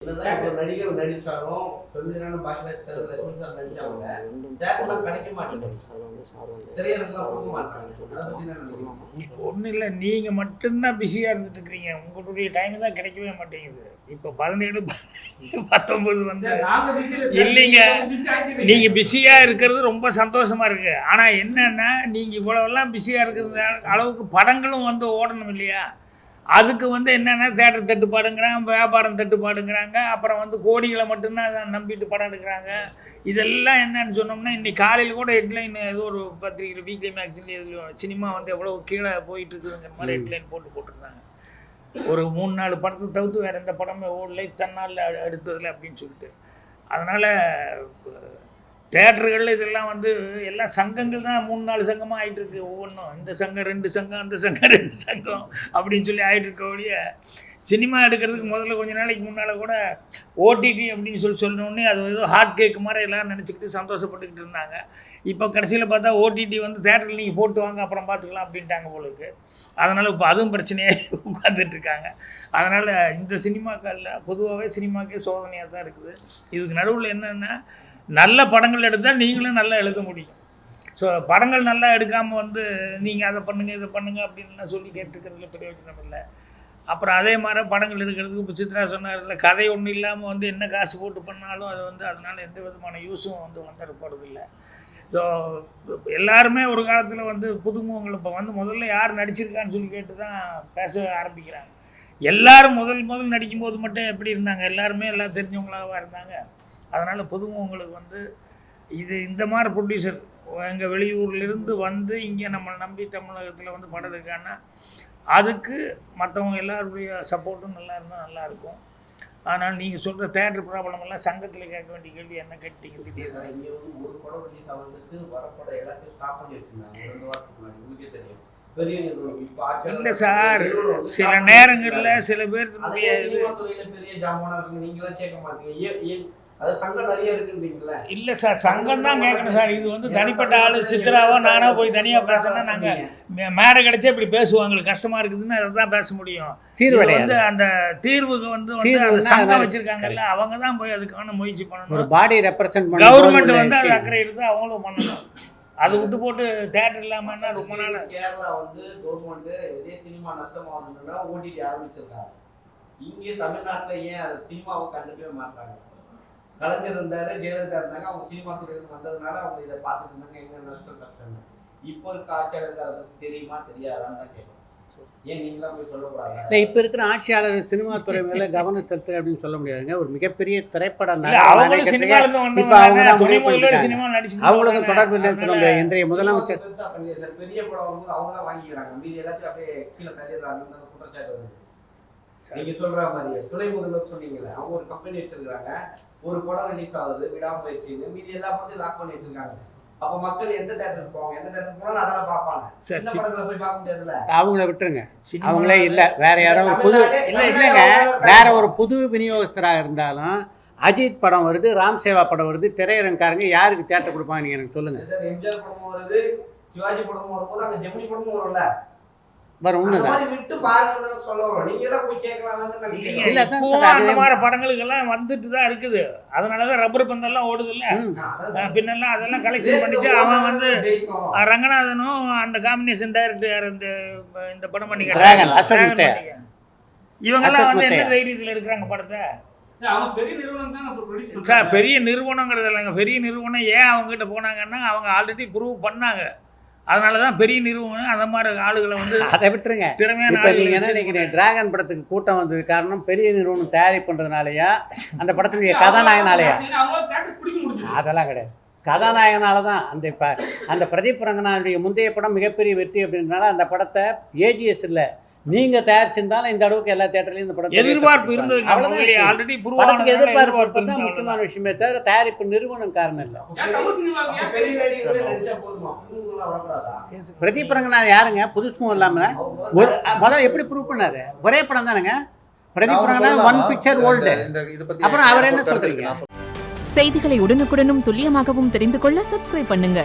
நடிகர் நடிச்சாலும் சொல்லிதான Bhagyaraj sir Lakshmi sir நடிச்சாங்க தேட்டர்லாம் கிடைக்க மாட்டேங்குது, திரையரங்குலாம் கொடுக்க மாட்டாங்க. அதை பத்தி என்ன நினைக்கிறீங்க? இப்போ ஒன்றும் இல்லை, நீங்கள் மட்டும்தான் பிஸியாக இருந்துட்டு இருக்கிறீங்க, உங்களுடைய டைம் தான் கிடைக்கவே மாட்டேங்குது. இப்போ 17, 19 வந்து இல்லைங்க, நீங்கள் பிஸியாக இருக்கிறது ரொம்ப சந்தோஷமாக இருக்குது. ஆனால் என்னென்னா நீங்கள் இவ்வளோலாம் பிஸியாக இருக்கிறது அளவுக்கு படங்களும் வந்து ஓடணும் இல்லையா? அதுக்கு வந்து என்னென்னா தேட்டர் தட்டுப்பாடுங்கிறாங்க, வியாபாரம் தட்டுப்பாடுங்கிறாங்க, அப்புறம் வந்து கோடிகளை மட்டும்தான் அதை நம்பிட்டு படம் எடுக்கிறாங்க. இதெல்லாம் என்னன்னு சொன்னோம்னா, இன்றைக்கி காலையில் கூட ஹெட்லைன் ஏதோ ஒரு பத்திரிக்கை வீக்லி மேக்சின் எதுலையும் சினிமா வந்து எவ்வளோ கீழே போயிட்டு இருக்குதுங்கிற மாதிரி ஹெட்லைன் போட்டிருந்தாங்க. ஒரு 3-4 படத்தை தவிர்த்து வேறு எந்த படமே ஓடலை தன்னால் எடுத்ததில்லை அப்படின்னு சொல்லிட்டு. அதனால் தேட்டர்களில் இதெல்லாம் வந்து எல்லாம் சங்கங்கள் தான் 3-4 சங்கமாக ஆகிட்டு இருக்கு. ஒவ்வொன்றும் இந்த சங்கம் 2 சங்கம், அந்த சங்கம் 2 சங்கம் அப்படின்னு சொல்லி ஆகிட்டு இருக்க ஒழிய சினிமா எடுக்கிறதுக்கு முதல்ல கொஞ்ச நாளைக்கு முன்னால் கூட ஓடிடி அப்படின்னு சொல்லணுன்னே அது ஏதோ ஹாட் கேக்கு மாதிரி எல்லோரும் நினச்சிக்கிட்டு சந்தோஷப்பட்டுக்கிட்டு இருந்தாங்க. இப்போ கடைசியில் பார்த்தா ஓடிடி வந்து தேட்டரில் நீங்கள் போட்டு வாங்க அப்புறம் பார்த்துக்கலாம் அப்படின்ட்டாங்க போல இருக்குது. அதனால் இப்போ அதுவும் பிரச்சனையாக உட்காந்துட்ருக்காங்க. அதனால் இந்த சினிமாக்களில் பொதுவாகவே சினிமாக்கே சோதனையாக தான் இருக்குது. இதுக்கு நடுவில் என்னென்னா, நல்ல படங்கள் எடுத்தால் நீங்களும் நல்லா எழுத முடியும். ஸோ படங்கள் நல்லா எடுக்காமல் வந்து நீங்கள் அதை பண்ணுங்கள் இதை பண்ணுங்கள் அப்படின்லாம் சொல்லி கேட்டுக்கிறதுல பிரயோஜனம் இல்லை. அப்புறம் அதே மாதிரி படங்கள் எடுக்கிறதுக்கு இப்போ சித்ரா சொன்னார் இல்லை, கதை ஒன்றும் இல்லாமல் வந்து என்ன காசு போட்டு பண்ணாலும் அது வந்து அதனால் எந்த விதமான யூஸும் வந்து வந்துட போகிறதில்ல. ஸோ எல்லாருமே ஒரு காலத்தில் வந்து புதுமுகங்கள் இப்போ வந்து முதல்ல யார் நடிச்சிருக்கான்னு சொல்லி கேட்டு தான் பேச ஆரம்பிக்கிறாங்க. எல்லோரும் முதல் நடிக்கும்போது மட்டும் எப்படி இருந்தாங்க? எல்லாருமே எல்லாம் தெரிஞ்சவங்களாக இருந்தாங்க. அதனால் புதுமுகங்களுக்கு வந்து இது இந்த மாதிரி ப்ரொடியூசர் எங்கள் வெளியூர்லேருந்து வந்து இங்கே நம்மளை நம்பி தமிழகத்தில் வந்து படம் இருக்கான்னா அதுக்கு மற்றவங்க எல்லாருடைய சப்போர்ட்டும் நல்லா இருந்தால் நல்லாயிருக்கும். அதனால் நீங்கள் சொல்கிற தேட்டர் ப்ராப்ளம் எல்லாம் சங்கத்தில் கேட்க வேண்டிய கேள்வி என்ன கேட்டீங்க? திடீர்னு இங்கே வந்து ஒரு படம் ரிலீஸ் ஆகிறதுக்கு வரப்பட எல்லாத்தையும் ஸ்டாப் பண்ணி வச்சுருந்தாங்க 2 வாரத்துக்கு முன்னாடி. உங்களுக்கே தெரியும். இல்லை சார், சில நேரங்களில் சில பேர் பெரிய ஜாமானா இருக்குங்க, நீங்களாம் கேட்க மாட்டீங்க. அது சங்கம் நிறைய இருக்குன்றீங்களா? இல்லை சார், சங்கம் தான் கேட்கணும் சார். இது வந்து தனிப்பட்ட ஆள் சித்ராவோ நானோ போய் தனியாக பேசணும்னா நாங்கள் மேடை கிடைச்சா இப்படி பேசுவோம், எங்களுக்கு கஷ்டமாக இருக்குதுன்னு அதை தான் பேச முடியும். தீர்வு வந்து அந்த தீர்வுக்கு வந்து சங்கம் வச்சுருக்காங்கல்ல, அவங்க தான் போய் அதுக்கான முயற்சி பண்ணணும். ஒரு பாடி ரெப்ரசன்ட் பண்ண கவர்மெண்ட் வந்து அது அக்கறை எடுத்து அவங்களும் பண்ணணும். அது விட்டு போட்டு தேட்டர் இல்லாமல் ரொம்ப நாள். கேரளா வந்து கவர்மெண்ட் இதே சினிமா நஷ்டமாகுதுன்னா ஓடிடி ஆரம்பிச்சிருக்காங்க. இங்கே தமிழ்நாட்டில் ஏன் அதை சினிமாவை கண்டுக்கவே மாட்டாங்க? கலைஞர் இருந்தாரு, ஜெயலலிதா இருந்தாங்க, அவங்க சினிமா துறையிலிருந்து வந்ததுனால அவங்க இதை பார்த்துட்டு இருந்தாங்க, என்ன நஷ்டம். இப்போ இருக்க ஆட்சியாளருக்கு அதை பற்றி தெரியுமா தெரியாதான்னு தான் கேட்கணும். ஏன் நீங்களாம் போய் சொல்லக்கூடாது? இல்லை, இப்போ இருக்கிற ஆட்சியாளர் சினிமா துறை மேலே கவனம் செலுத்து அப்படின்னு சொல்ல முடியாதுங்க. ஒரு மிகப்பெரிய திரைப்பட அவங்களுக்கு தொடர்பு இல்லைன்னு சொல்ல முடியாது. இன்றைய முதலமைச்சர் பெரிய படம் வரும்போது அவங்க தான் வாங்கிக்கிறாங்க, மீதி எல்லாத்தையும் அப்படியே கீழே தள்ளிடுறாங்க குற்றச்சாட்டு வருது. நீங்க சொல்ற மாதிரி துணை முதல்வர் சொன்னீங்களே, அவங்க ஒரு கம்பெனி வச்சிருக்காங்க, ஒரு படம் ரிலீஸ் ஆகுது விடாமுயற்சின்னு, மீதி எல்லா படத்தையும் லாக் பண்ணி வச்சிருக்காங்க. அப்ப மக்கள் எந்த தேட்டருக்கு போவாங்க? எந்த தேட்டருக்கு போனாலும் அதனால பார்ப்பாங்க. சின்ன படங்களை போய் பார்க்க முடியாதுல்ல. அவங்கள விட்டுருங்க, அவங்களே இல்லை, வேற யாராவது புது இல்லைங்க, வேற ஒரு புது விநியோகஸ்தராக இருந்தாலும் அஜித் படம் வருது, ராம் சேவா படம் வருது, திரையரங்காரங்க யாருக்கு தேட்டர் கொடுப்பாங்க நீங்க எனக்கு சொல்லுங்க. எம்ஜிஆர் படமும் வருது, சிவாஜி படமும் வரும்போது அங்க ஜெமினி படமும் வரும்ல, வரும். உண்மைதான். விட்டு பாருங்க சொல்லுவோம். நீங்க எல்லாம் போய் கேட்கலாம். படங்களுக்கெல்லாம் வந்துட்டு தான் இருக்குது. அதனாலதான் ரப்பர் பந்தெல்லாம் ஓடுது இல்ல. பின்னெல்லாம் அதெல்லாம் கலெக்ஷன் பண்ணிட்டு அவன் வந்து ரங்கநாதனும் அந்த காம்பினேஷன் டைரக்டர் இந்த படம் பண்ணி இவங்கெல்லாம் வந்து என்ன தைரியத்தில் இருக்கிறாங்க படத்தை? சார், பெரிய நிறுவனங்கிறது இல்லைங்க. பெரிய நிறுவனம் ஏன் அவங்ககிட்ட போனாங்கன்னா அவங்க ஆல்ரெடி ப்ரூவ் பண்ணாங்க. அதனால தான் பெரிய நிறுவனம் அந்த மாதிரி ஆளுகளை வந்து அதை விட்டுருங்க. திறமையான நீங்கள் என்ன நினைக்கிறீங்க? டிராகன் படத்துக்கு கூட்டம் வந்தது காரணம் பெரிய நிறுவனம் தயாரி பண்ணுறதுனாலயா, அந்த படத்துக்கு கதாநாயகனாலயா? அதெல்லாம் கிடையாது. கதாநாயகனால தான். அந்த பிரதீப் ரங்கநாதனுடைய முந்தைய படம் மிகப்பெரிய வெற்றி அப்படின்றனால அந்த படத்தை ஏஜிஎஸ் இல்லை, நீங்கள் தயாரிச்சிருந்தாலும் இந்த அளவுக்கு எல்லா தேட்டர்லையும் இந்த படம் எதிர்பார்ப்பு இருந்தது. ஆல்ரெடி படத்துக்கு எதிர்பார்ப்பு தான் முக்கியமான விஷயமே தவிர தயாரிப்பு நிறுவனம் காரணம் இல்லை. பிரதீப் ரங்கநாதன் யாருங்க? புதுசுமும் இல்லாமல் ஒரு முதல்ல எப்படி ப்ரூவ் பண்ணாரு? ஒரே படம் தானுங்க Pradeep Ranganathan, one picture old. அப்புறம் அவர் என்ன சொல்றீங்க? செய்திகளை உடனுக்குடனும் துல்லியமாகவும் தெரிந்து கொள்ள சப்ஸ்கிரைப் பண்ணுங்க.